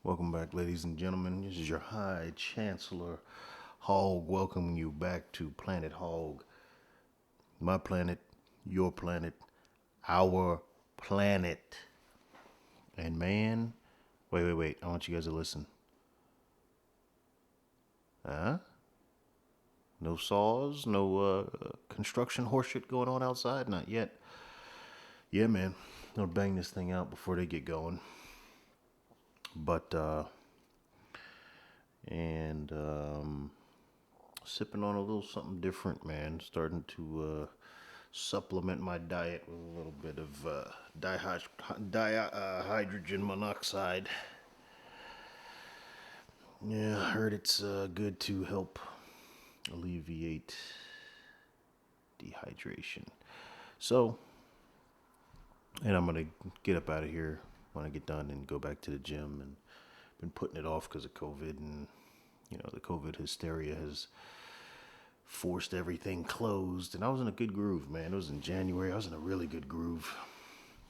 Welcome back, ladies and gentlemen. This is your High Chancellor Hog welcoming you back to Planet Hog. My planet, your planet, our planet. And man, wait. I want you guys to listen. Huh? No saws, no construction horseshit going on outside? Not yet. Yeah, man. I'll bang this thing out before they get going. But, and, sipping on a little something different, man. Starting to supplement my diet with a little bit of hydrogen monoxide. Yeah, I heard it's good to help alleviate dehydration. So, and I'm gonna get up out of here when I get done and go back to the gym. And been putting it off because of COVID, and the COVID hysteria has forced everything closed. And I was in a good groove, man. It was in January. I was in a really good groove.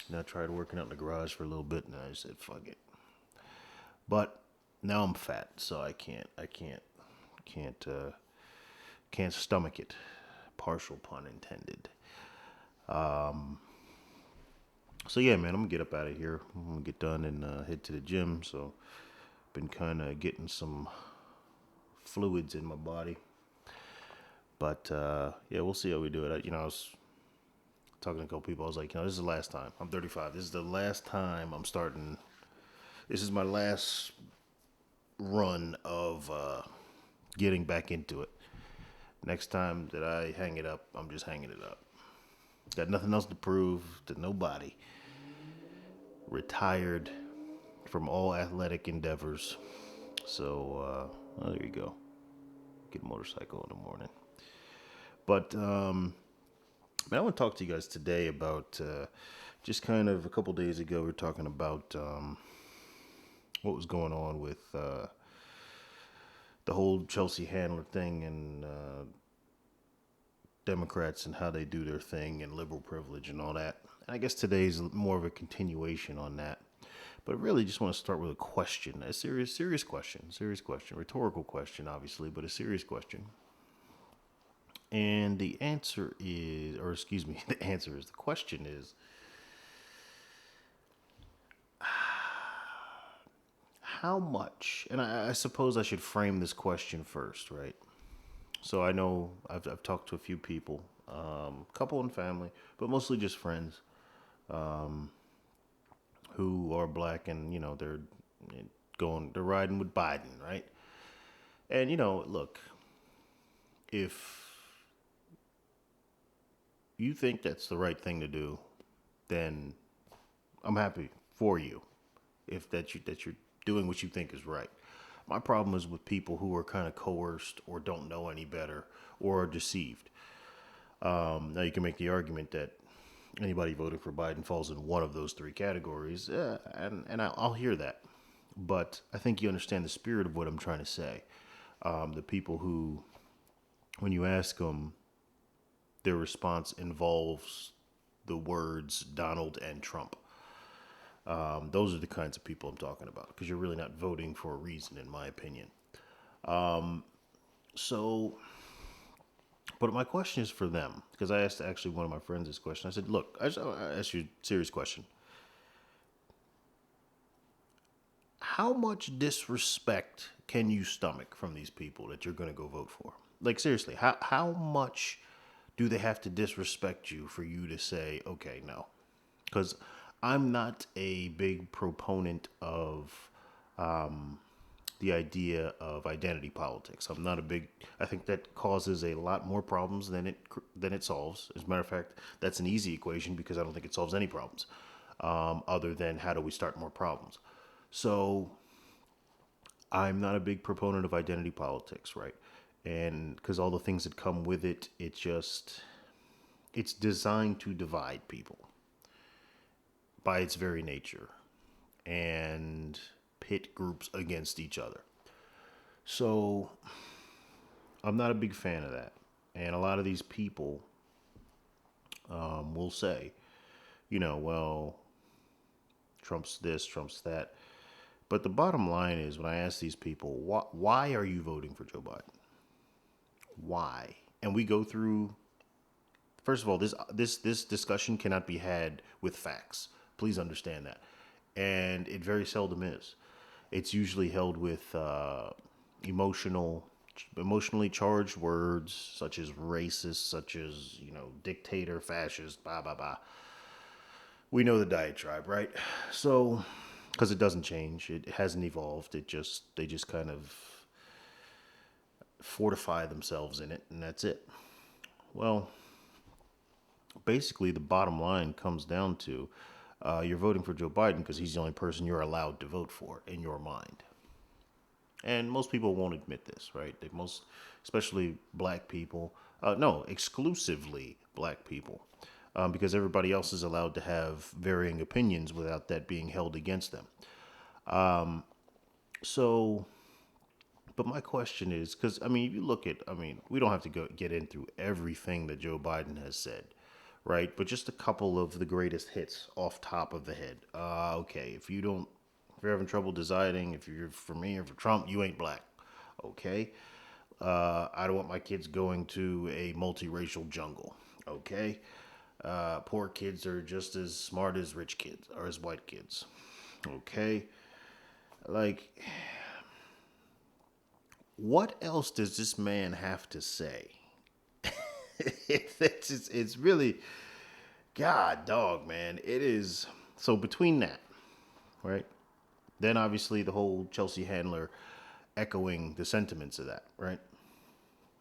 And I tried working out in the garage for a little bit, and I said, "Fuck it." But now I'm fat, so can't stomach it. Partial pun intended. So yeah, man, I'm gonna get up out of here. I'm gonna get done and head to the gym. So been kind of getting some fluids in my body. But yeah, we'll see how we do it. I was talking to a couple people. I was like, this is the last time. I'm 35. This is the last time I'm starting. This is my last run of getting back into it. Next time that I hang it up, I'm just hanging it up. Got nothing else to prove to nobody. Retired from all athletic endeavors. So, there you go. Get a motorcycle in the morning. But, man, I want to talk to you guys today about just kind of a couple days ago, we were talking about what was going on with the whole Chelsea Handler thing and Democrats and how they do their thing and liberal privilege and all that. And I guess today's more of a continuation on that. But really just want to start with a question, a serious question, rhetorical question, obviously, but a serious question. And the answer is, or excuse me, the question is, how much, and I suppose I should frame this question first, right? So I know I've talked to a few people, couple and family, but mostly just friends, who are black and, they're riding with Biden, right? And, look, if you think that's the right thing to do, then I'm happy for you. If that you're doing what you think is right. My problem is with people who are kind of coerced or don't know any better or are deceived. Now you can make the argument that anybody voting for Biden falls in one of those three categories, and I'll hear that. But I think you understand the spirit of what I'm trying to say. The people who, when you ask them, their response involves the words Donald and Trump. Those are the kinds of people I'm talking about because you're really not voting for a reason, in my opinion. So, but my question is for them because I asked actually one of my friends this question. I said, "Look, I asked you a serious question. How much disrespect can you stomach from these people that you're going to go vote for? Like seriously, how much do they have to disrespect you for you to say, okay, no?" Because I'm not a big proponent of the idea of identity politics. I'm not a big. I think that causes a lot more problems than it solves. As a matter of fact, that's an easy equation because I don't think it solves any problems, other than how do we start more problems. So I'm not a big proponent of identity politics, right? And because all the things that come with it, it's designed to divide people by its very nature and pit groups against each other. So I'm not a big fan of that. And a lot of these people will say, well, Trump's this, Trump's that. But the bottom line is, when I ask these people, why are you voting for Joe Biden? Why? And we go through. First of all, this discussion cannot be had with facts. Please understand that, and it very seldom is. It's usually held with emotionally charged words such as racist, such as dictator, fascist, blah blah blah. We know the diatribe, right? So, because it doesn't change, it hasn't evolved. They just kind of fortify themselves in it, and that's it. Well, basically, the bottom line comes down to you're voting for Joe Biden because he's the only person you're allowed to vote for in your mind. And most people won't admit this, right? Especially black people, no, exclusively black people, because everybody else is allowed to have varying opinions without that being held against them. So, but my question is, because if you look at, we don't have to get in through everything that Joe Biden has said, right? But just a couple of the greatest hits off top of the head. Okay, if you're having trouble deciding if you're for me or for Trump, you ain't black. Okay. I don't want my kids going to a multiracial jungle. Okay. Poor kids are just as smart as rich kids or as white kids. Okay. Like, what else does this man have to say? It's really, God, dog, man. It is. So between that, right? Then obviously the whole Chelsea Handler echoing the sentiments of that, right?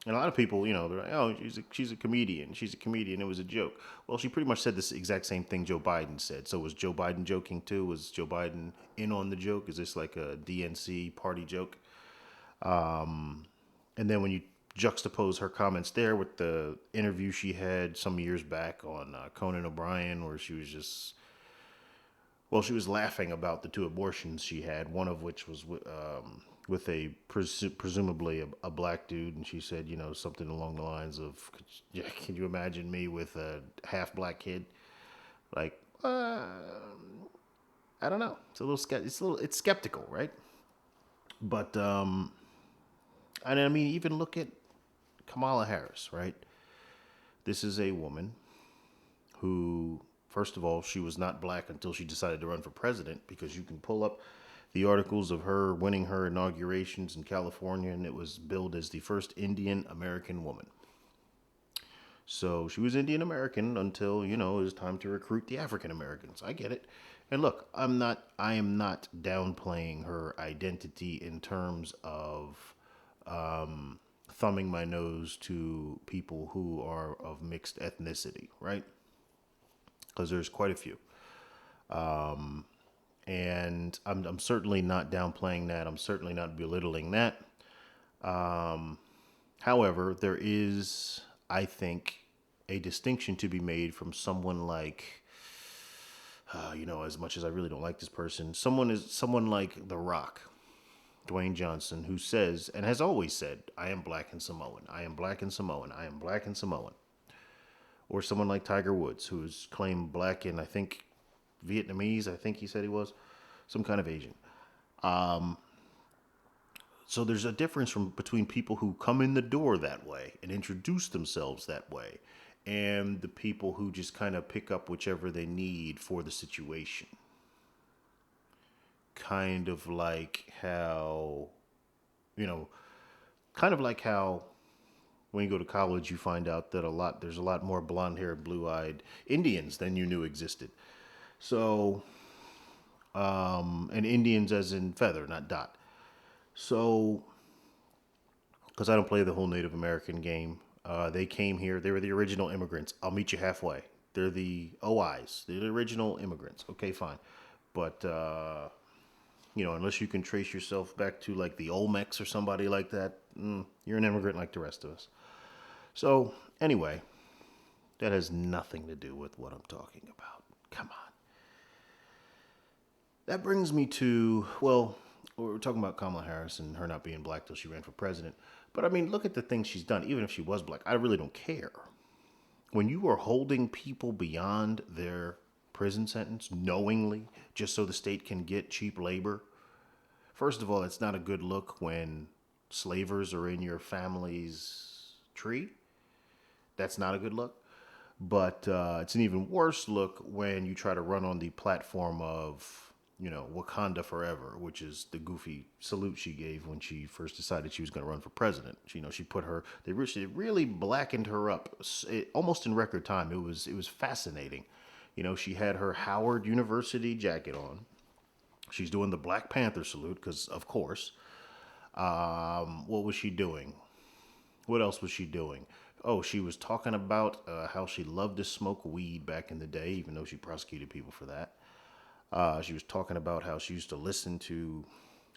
And a lot of people, they're like, oh, she's a comedian. She's a comedian. It was a joke. Well, she pretty much said this exact same thing Joe Biden said. So was Joe Biden joking too? Was Joe Biden in on the joke? Is this like a DNC party joke? And then when you juxtapose her comments there with the interview she had some years back on Conan O'Brien, where she was laughing about the two abortions she had, one of which was with presumably a black dude, and she said, something along the lines of, "Can you imagine me with a half black kid?" Like, I don't know. It's skeptical, right? But even look at Kamala Harris, right? This is a woman who, first of all, she was not black until she decided to run for president, because you can pull up the articles of her winning her inaugurations in California, and it was billed as the first Indian American woman. So she was Indian American until, it was time to recruit the African Americans. I get it. And look, I am not downplaying her identity in terms of thumbing my nose to people who are of mixed ethnicity, right? Because there's quite a few. And I'm certainly not downplaying that. I'm certainly not belittling that. However, there is, I think, a distinction to be made from someone like, as much as I really don't like this person, someone like The Rock, Dwayne Johnson, who says, and has always said, "I am black and Samoan. I am black and Samoan. I am black and Samoan." Or someone like Tiger Woods, who is claimed black and I think Vietnamese. I think he said he was some kind of Asian. So there's a difference between people who come in the door that way and introduce themselves that way, and the people who just kind of pick up whichever they need for the situation. Kind of like how, you know, kind of like how when you go to college, you find out that there's a lot more blonde-haired, blue-eyed Indians than you knew existed. So, and Indians as in feather, not dot. So, because I don't play the whole Native American game, they came here. They were the original immigrants. I'll meet you halfway. They're the OIs. They're the original immigrants. Okay, fine. But, unless you can trace yourself back to like the Olmecs or somebody like that, you're an immigrant like the rest of us. So, anyway, that has nothing to do with what I'm talking about. Come on. That brings me to, well, we're talking about Kamala Harris and her not being black till she ran for president. But I mean, look at the things she's done. Even if she was black, I really don't care. When you are holding people beyond their prison sentence knowingly, just so the state can get cheap labor, First of all, it's not a good look when slavers are in your family's tree. That's not a good look. But it's an even worse look when you try to run on the platform of, Wakanda Forever, which is the goofy salute she gave when she first decided she was going to run for president. She put her, they really blackened her up almost in record time. It was fascinating. She had her Howard University jacket on. She's doing the Black Panther salute because, of course. What was she doing? What else was she doing? Oh, she was talking about how she loved to smoke weed back in the day, even though she prosecuted people for that. She was talking about how she used to listen to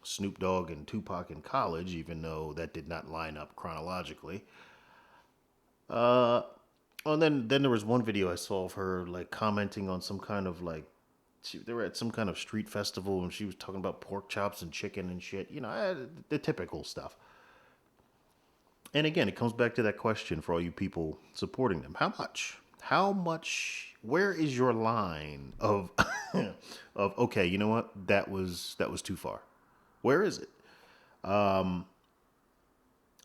Snoop Dogg and Tupac in college, even though that did not line up chronologically. Uh, and then there was one video I saw of her like commenting on some kind of like they were at some kind of street festival and she was talking about pork chops and chicken and shit. The typical stuff. And again, it comes back to that question for all you people supporting them. How much? How much? Where is your line of of okay? You know what? That was too far. Where is it?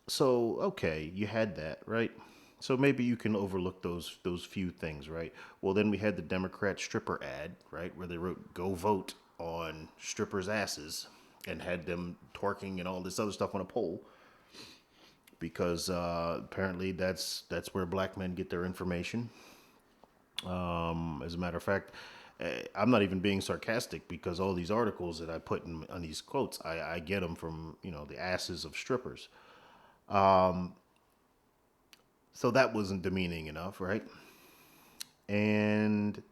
So okay, you had that right. So maybe you can overlook those few things, right? Well, then we had the Democrat stripper ad, right, where they wrote "Go vote" on strippers' asses and had them twerking and all this other stuff on a pole because apparently that's where black men get their information. As a matter of fact, I'm not even being sarcastic because all these articles that I put in on these quotes, I get them from the asses of strippers. So that wasn't demeaning enough, right? And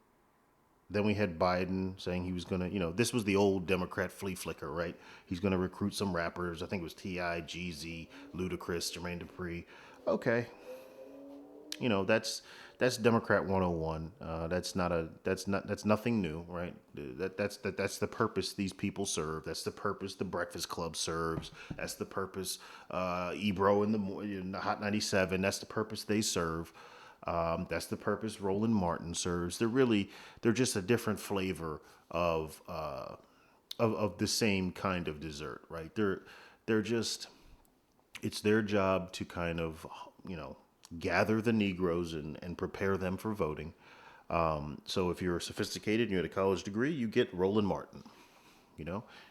then we had Biden saying he was gonna, this was the old Democrat flea flicker, right? He's gonna recruit some rappers. I think it was Ti, Jeezy, Ludacris, Jermaine Dupri. Okay, that's Democrat 101. That's nothing new, right? That's the purpose these people serve. That's the purpose the Breakfast Club serves. That's the purpose Ebro in the Hot 97. That's the purpose they serve. That's the purpose Roland Martin serves. They're just a different flavor of the same kind of dessert, right? They're just it's their job to kind of, gather the Negroes and prepare them for voting. So if you're sophisticated and you had a college degree, you get Roland Martin.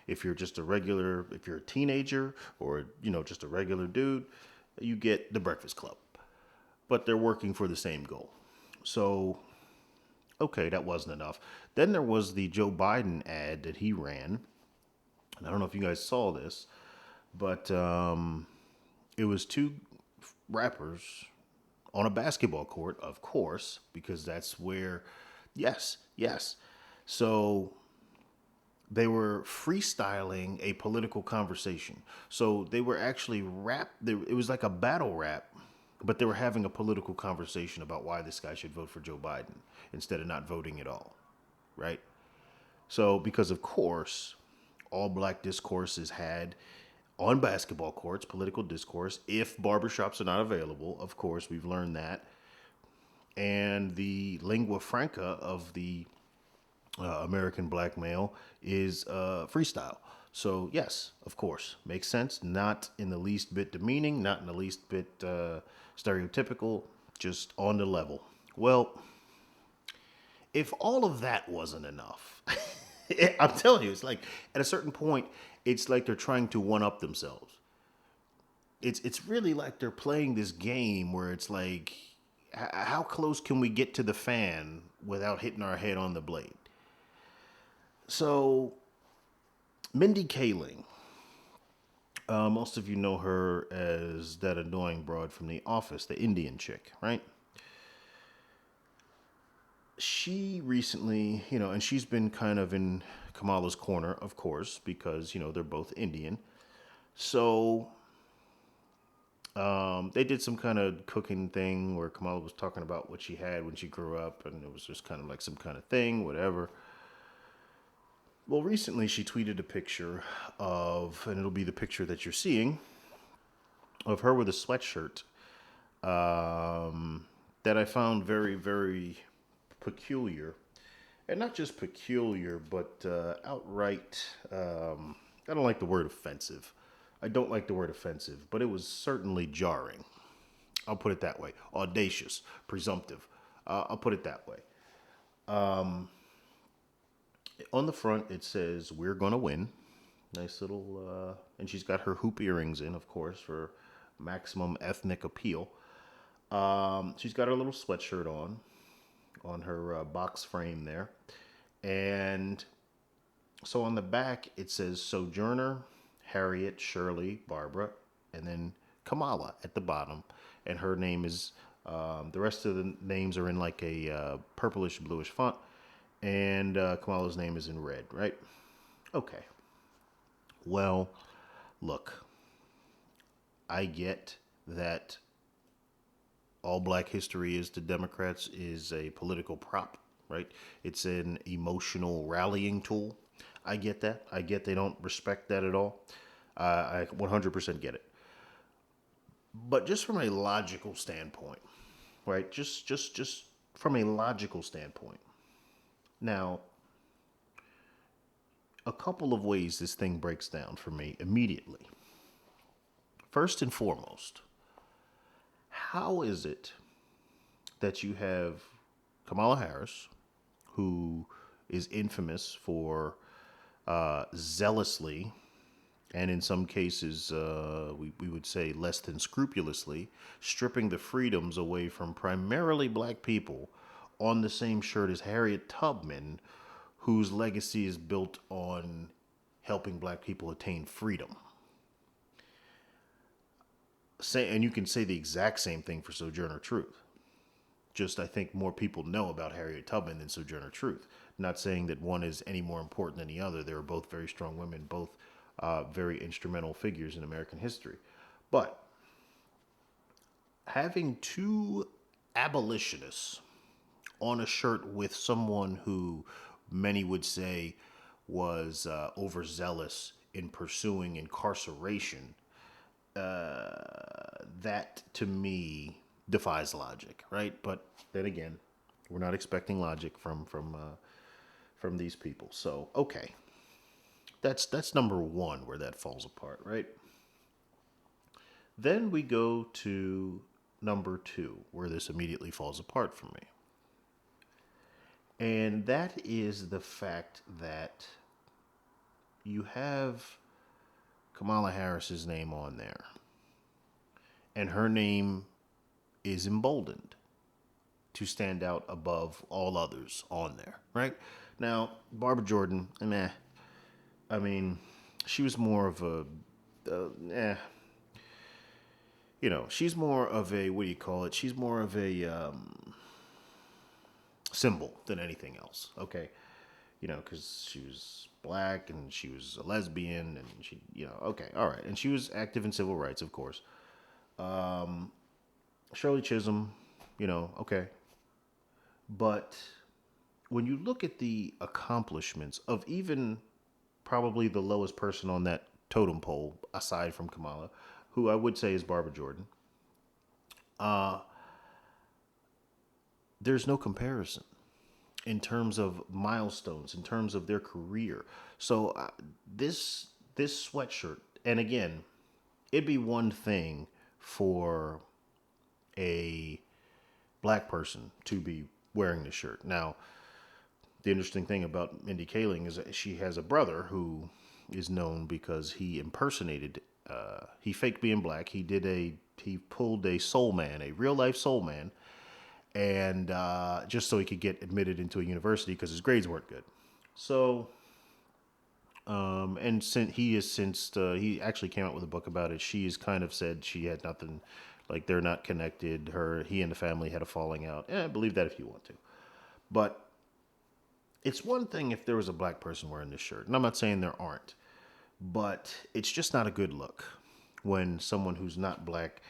If you're just if you're a teenager or, just a regular dude, you get the Breakfast Club. But they're working for the same goal. So, okay, that wasn't enough. Then there was the Joe Biden ad that he ran. And I don't know if you guys saw this, but it was two rappers on a basketball court, of course, because that's where, yes, yes. So they were freestyling a political conversation. So they were actually it was like a battle rap, but they were having a political conversation about why this guy should vote for Joe Biden instead of not voting at all, right? So, because of course, all black discourse is had on basketball courts, political discourse, if barbershops are not available. Of course, we've learned that. And the lingua franca of the American black male is freestyle. So, yes, of course, makes sense. Not in the least bit demeaning, not in the least bit stereotypical, just on the level. Well, if all of that wasn't enough, I'm telling you, it's like at a certain point, it's like they're trying to one up themselves. It's really like they're playing this game where it's like, how close can we get to the fan without hitting our head on the blade? So, Mindy Kaling, most of you know her as that annoying broad from The Office, the Indian chick, right? She recently, and she's been kind of in Kamala's corner, of course, because, they're both Indian. So they did some kind of cooking thing where Kamala was talking about what she had when she grew up, and it was just kind of like some kind of thing, whatever. Well, recently she tweeted a picture and it'll be the picture that you're seeing, of her with a sweatshirt that I found very, very peculiar. And not just peculiar, but outright I don't like the word offensive. I don't like the word offensive, but it was certainly jarring. I'll put it that way. Audacious, presumptive. I'll put it that way. On the front, it says, "We're gonna win." Nice little, and she's got her hoop earrings in, of course, for maximum ethnic appeal. She's got her little sweatshirt on her box frame there. And so on the back, it says Sojourner, Harriet, Shirley, Barbara, and then Kamala at the bottom. And her name is, the rest of the names are in like a purplish bluish font. And Kamala's name is in red, right? Okay. Well, look, I get that all black history is to Democrats is a political prop, right? It's an emotional rallying tool. I get that. I get they don't respect that at all. I 100% get it. But just from a logical standpoint, right? Just from a logical standpoint. Now, a couple of ways this thing breaks down for me immediately. First and foremost, how is it that you have Kamala Harris, who is infamous for zealously, and in some cases, we would say less than scrupulously, stripping the freedoms away from primarily black people, on the same shirt as Harriet Tubman, whose legacy is built on helping black people attain freedom. And you can say the exact same thing for Sojourner Truth. Just I think more people know about Harriet Tubman than Sojourner Truth. Not saying that one is any more important than the other. They were both very strong women, both very instrumental figures in American history. But having two abolitionists on a shirt with someone who many would say was overzealous in pursuing incarceration, that to me defies logic, right? But then again, we're not expecting logic from these people. So okay, that's number one where that falls apart, right? Then we go to number two, where this immediately falls apart for me. And that is the fact that you have Kamala Harris's name on there. And her name is emboldened to stand out above all others on there, right? Now, Barbara Jordan, meh. I mean, she was more of a, she's more of a, what do you call it? She's more of a symbol than anything else, okay? Because she was black and she was a lesbian and she, okay, all right. And she was active in civil rights, of course. Shirley Chisholm, okay. But when you look at the accomplishments of even probably the lowest person on that totem pole, aside from Kamala, who I would say is Barbara Jordan, there's no comparison in terms of milestones, in terms of their career. So this sweatshirt, and again, it'd be one thing for a black person to be wearing the shirt. Now, the interesting thing about Mindy Kaling is that she has a brother who is known because he impersonated, he faked being black. He pulled a soul man, a real life soul man, and just so he could get admitted into a university because his grades weren't good. So, and since he actually came out with a book about it. She has kind of said she had nothing, like they're not connected. He and the family had a falling out. I believe that if you want to, but it's one thing if there was a black person wearing this shirt, and I'm not saying there aren't, but it's just not a good look when someone who's not black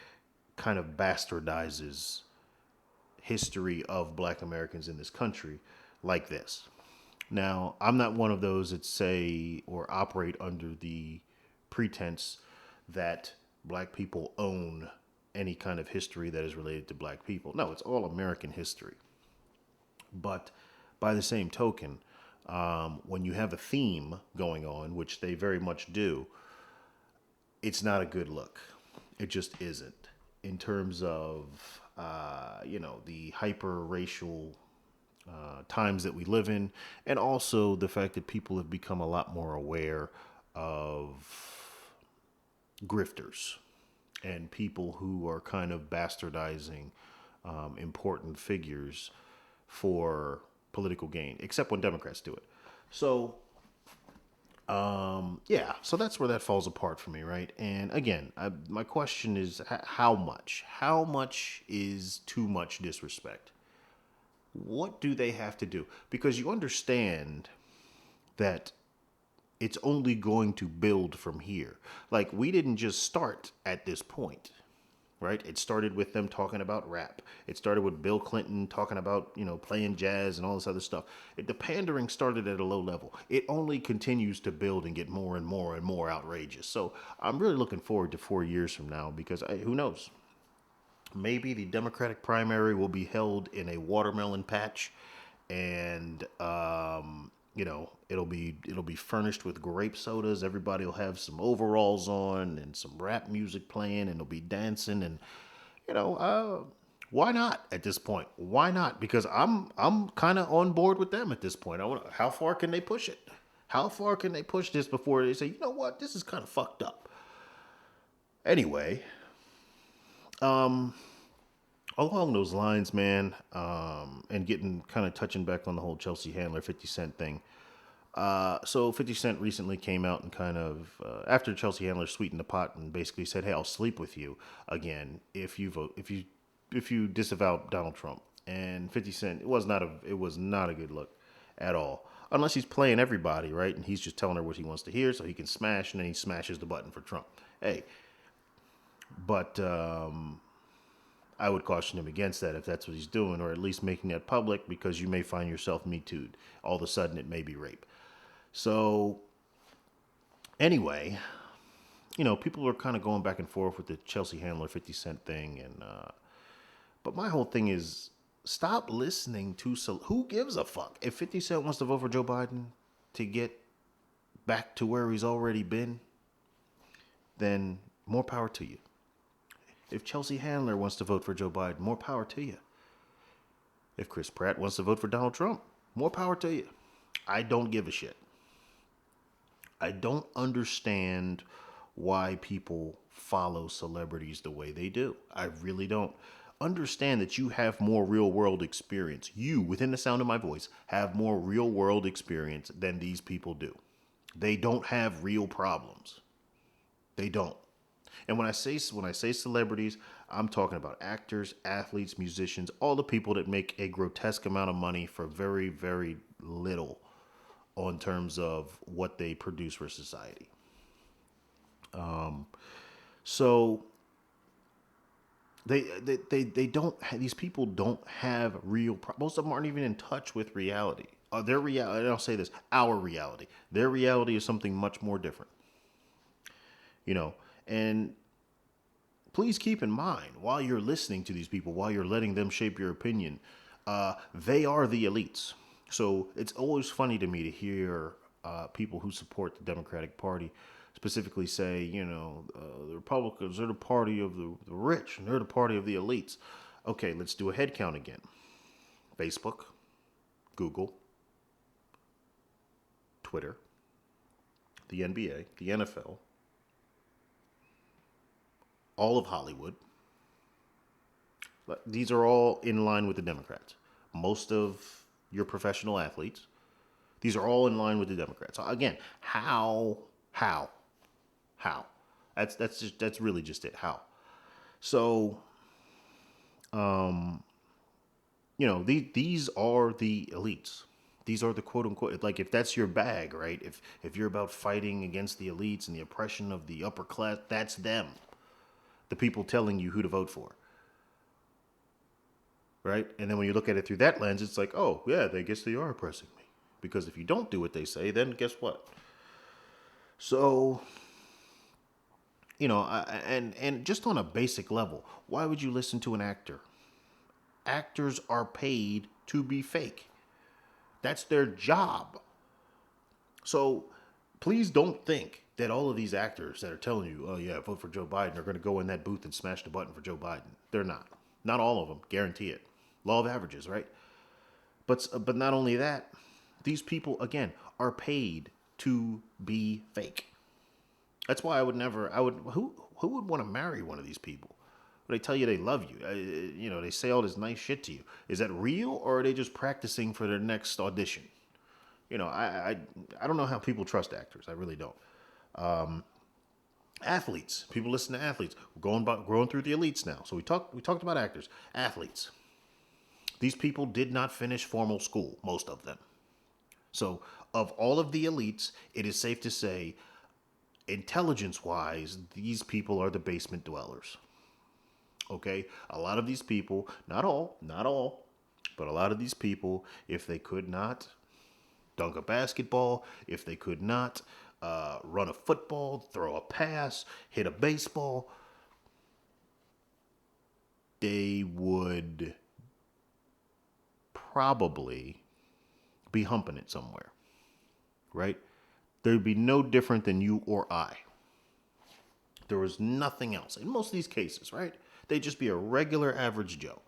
kind of bastardizes history of black Americans in this country like this. Now, I'm not one of those that say or operate under the pretense that black people own any kind of history that is related to black people. No, it's all American history. But by the same token, when you have a theme going on, which they very much do, it's not a good look. It just isn't. In terms of, the hyper racial times that we live in, and also the fact that people have become a lot more aware of grifters and people who are kind of bastardizing important figures for political gain, except when Democrats do it. So, yeah, so that's where that falls apart for me, right? And again, my question is how much? How much is too much disrespect? What do they have to do? Because you understand that it's only going to build from here. Like, we didn't just start at this point, right? It started with them talking about rap. It started with Bill Clinton talking about, playing jazz and all this other stuff. The pandering started at a low level. It only continues to build and get more and more and more outrageous. So I'm really looking forward to 4 years from now because who knows? Maybe the Democratic primary will be held in a watermelon patch, and it'll be furnished with grape sodas. Everybody will have some overalls on and some rap music playing, and they'll be dancing. And why not at this point? Why not? Because I'm kind of on board with them at this point. How far can they push it? How far can they push this before they say, you know what, this is kind of fucked up? Anyway, along those lines, man, and getting kind of touching back on the whole Chelsea Handler 50 Cent thing. So 50 Cent recently came out and kind of, after Chelsea Handler sweetened the pot and basically said, hey, I'll sleep with you again if you disavow Donald Trump. And 50 Cent, it was not a good look at all. Unless he's playing everybody, right? And he's just telling her what he wants to hear so he can smash, and then he smashes the button for Trump. Hey, but I would caution him against that if that's what he's doing, or at least making that public, because you may find yourself Me Too'd. All of a sudden, it may be rape. So, anyway, people are kind of going back and forth with the Chelsea Handler 50 Cent thing, and but my whole thing is stop listening to who gives a fuck if 50 Cent wants to vote for Joe Biden to get back to where he's already been. Then more power to you. If Chelsea Handler wants to vote for Joe Biden, more power to you. If Chris Pratt wants to vote for Donald Trump, more power to you. I don't give a shit. I don't understand why people follow celebrities the way they do. I really don't. Understand that you have more real world experience. You, within the sound of my voice, have more real world experience than these people do. They don't have real problems. They don't. And when I say celebrities, I'm talking about actors, athletes, musicians, all the people that make a grotesque amount of money for very, very little on terms of what they produce for society. So they don't. These people don't have real. Most of them aren't even in touch with reality. Their reality. And I'll say this: our reality. Their reality is something much more different. And please keep in mind, while you're listening to these people, while you're letting them shape your opinion, they are the elites. So it's always funny to me to hear people who support the Democratic Party specifically say, the Republicans are the party of the rich and they're the party of the elites. Okay, let's do a head count again. Facebook, Google, Twitter, the NBA, the NFL, all of Hollywood. These are all in line with the Democrats. Most of your professional athletes, these are all in line with the Democrats. So again, how? That's really just it. How? So, these are the elites. These are the quote unquote, like, if that's your bag, right? If you're about fighting against the elites and the oppression of the upper class, that's them. The people telling you who to vote for. Right? And then when you look at it through that lens, it's like, oh, yeah, I guess they are oppressing me. Because if you don't do what they say, then guess what? So, and just on a basic level, why would you listen to an actor? Actors are paid to be fake. That's their job. So please don't think that all of these actors that are telling you, oh, yeah, vote for Joe Biden are going to go in that booth and smash the button for Joe Biden. They're not. Not all of them. Guarantee it. Law of averages, right? But not only that, these people, again, are paid to be fake. That's why who would want to marry one of these people? They tell you they love you. They say all this nice shit to you. Is that real, or are they just practicing for their next audition? I don't know how people trust actors. I really don't. Athletes. People listen to athletes. We're growing through the elites now. So we talked about actors. Athletes. These people did not finish formal school, most of them. So of all of the elites, it is safe to say, intelligence wise, these people are the basement dwellers. Okay? A lot of these people, not all, but a lot of these people, if they could not dunk a basketball, if they could not run a football, throw a pass, hit a baseball, they would probably be humping it somewhere, right? There'd be no different than you or I. There was nothing else. In most of these cases, right? They'd just be a regular average Joe,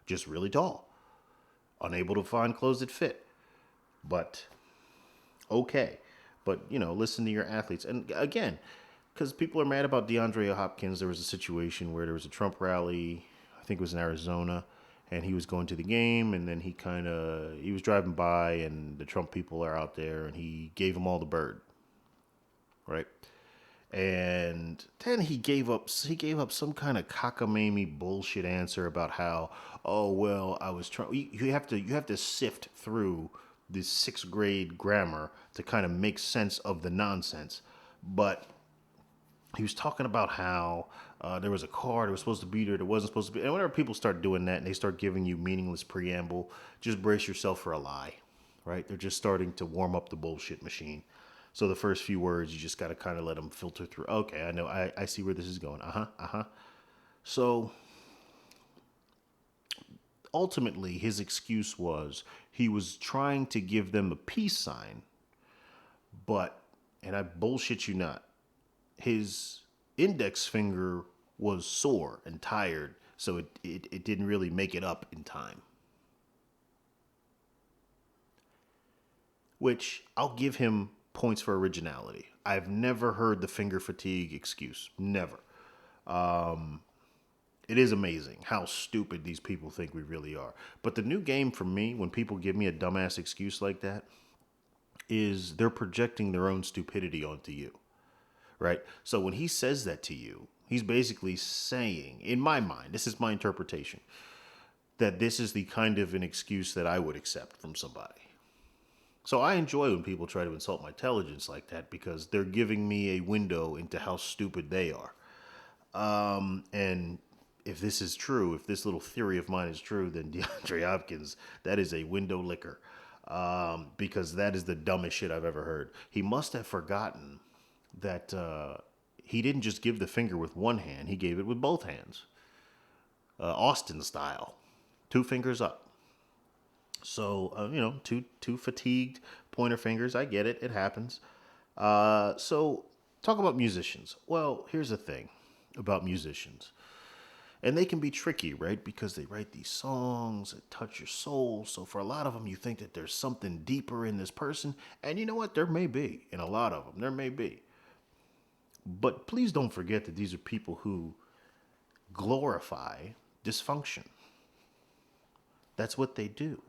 just really tall, unable to find clothes that fit. But okay. But, listen to your athletes. And again, because people are mad about DeAndre Hopkins, there was a situation where there was a Trump rally, I think it was in Arizona, and he was going to the game, and then he was driving by, and the Trump people are out there, and he gave them all the bird, right? And then he gave up some kind of cockamamie bullshit answer about how, oh well, I was trying. You have to sift through this sixth grade grammar to kind of make sense of the nonsense. But he was talking about how there was a car that was supposed to be there that wasn't supposed to be. And whenever people start doing that and they start giving you meaningless preamble, just brace yourself for a lie, right? They're just starting to warm up the bullshit machine. So the first few words, you just got to kind of let them filter through. Okay, I know. I see where this is going. So ultimately, his excuse was he was trying to give them a peace sign, but, and I bullshit you not, his index finger was sore and tired, so it didn't really make it up in time. Which I'll give him points for originality. I've never heard the finger fatigue excuse. Never. It is amazing how stupid these people think we really are. But the new game for me, when people give me a dumbass excuse like that, is they're projecting their own stupidity onto you. Right? So when he says that to you, he's basically saying, in my mind, this is my interpretation, that this is the kind of an excuse that I would accept from somebody. So I enjoy when people try to insult my intelligence like that because they're giving me a window into how stupid they are. And if this is true, if this little theory of mine is true, then DeAndre Hopkins, that is a window licker. Because that is the dumbest shit I've ever heard. He must have forgotten that he didn't just give the finger with one hand. He gave it with both hands. Austin style. 2 fingers up. So, two fatigued pointer fingers. I get it. It happens. So talk about musicians. Well, here's the thing about musicians. And they can be tricky, right? Because they write these songs that touch your soul. So for a lot of them, you think that there's something deeper in this person. And you know what? There may be. In a lot of them, there may be. But please don't forget that these are people who glorify dysfunction. That's what they do.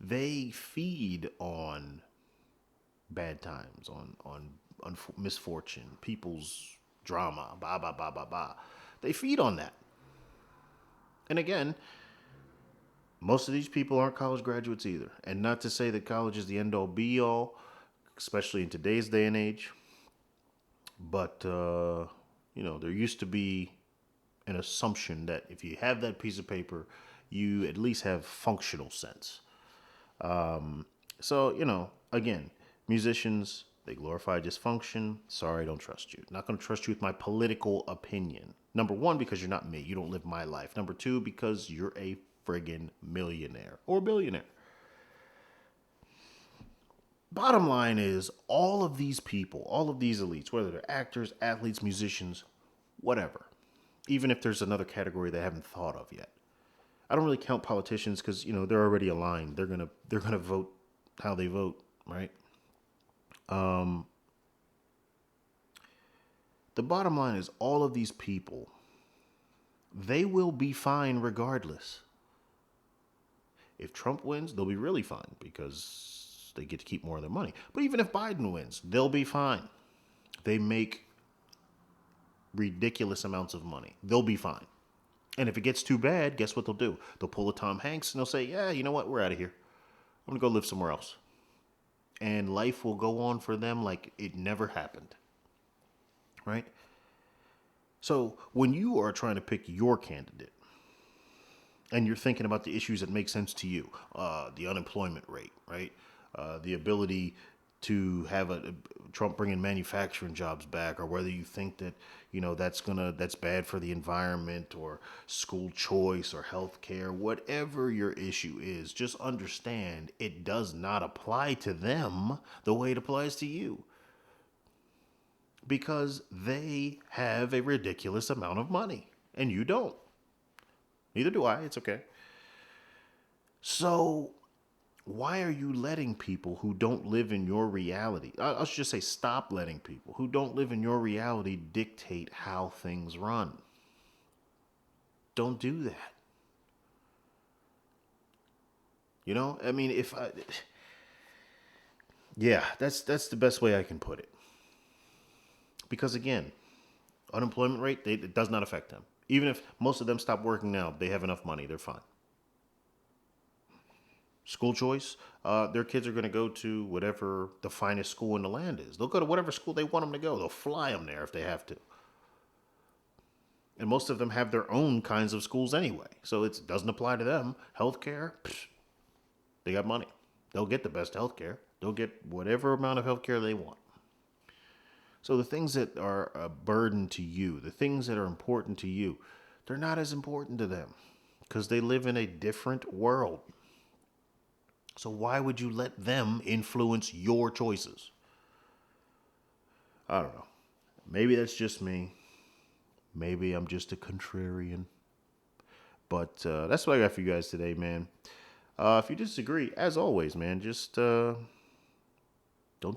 They feed on bad times, on misfortune, people's drama, blah, blah, blah, blah, blah. They feed on that. And again, most of these people aren't college graduates either. And not to say that college is the end all be all, especially in today's day and age. But, there used to be an assumption that if you have that piece of paper, you at least have functional sense. So, again, musicians, they glorify dysfunction. Sorry, I don't trust you. Not going to trust you with my political opinion. Number 1, because you're not me. You don't live my life. Number 2, because you're a friggin' millionaire or billionaire. Bottom line is, all of these people, all of these elites, whether they're actors, athletes, musicians, whatever, even if there's another category they haven't thought of yet. I don't really count politicians because, they're already aligned. They're gonna vote how they vote, right? The bottom line is, all of these people, they will be fine regardless. If Trump wins, they'll be really fine because they get to keep more of their money. But even if Biden wins, they'll be fine. They make ridiculous amounts of money. They'll be fine. And if it gets too bad, guess what they'll do? They'll pull a Tom Hanks and they'll say, yeah, you know what? We're out of here. I'm going to go live somewhere else. And life will go on for them like it never happened. Right? So when you are trying to pick your candidate and you're thinking about the issues that make sense to you, the unemployment rate, right? The ability to have a Trump bringing manufacturing jobs back, or whether you think that that's bad for the environment, or school choice, or health care, whatever your issue is, just understand it does not apply to them the way it applies to you, because they have a ridiculous amount of money and you don't. Neither do I. It's okay. So why are you letting people who don't live in your reality, I'll just say stop letting people who don't live in your reality dictate how things run? Don't do that. I mean, yeah, that's the best way I can put it. Because again, unemployment rate, it does not affect them. Even if most of them stop working now, they have enough money, they're fine. School choice, their kids are going to go to whatever the finest school in the land is. They'll go to whatever school they want them to go. They'll fly them there if they have to. And most of them have their own kinds of schools anyway. So it doesn't apply to them. Healthcare, they got money. They'll get the best healthcare. They'll get whatever amount of healthcare they want. So the things that are a burden to you, the things that are important to you, they're not as important to them because they live in a different world. So why would you let them influence your choices? I don't know. Maybe that's just me. Maybe I'm just a contrarian. But that's what I got for you guys today, man. If you disagree, as always, man, just don't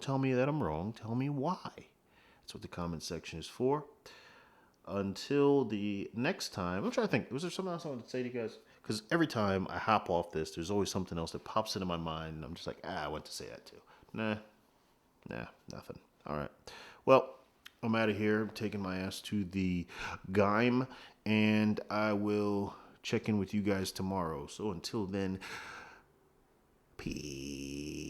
tell me that I'm wrong. Tell me why. That's what the comment section is for. Until the next time, I'm trying to think. Was there something else I wanted to say to you guys? Because every time I hop off this, there's always something else that pops into my mind, and I'm just like, I want to say that too. Nah, nothing. All right. Well, I'm out of here. I'm taking my ass to the Gime, and I will check in with you guys tomorrow. So until then, peace.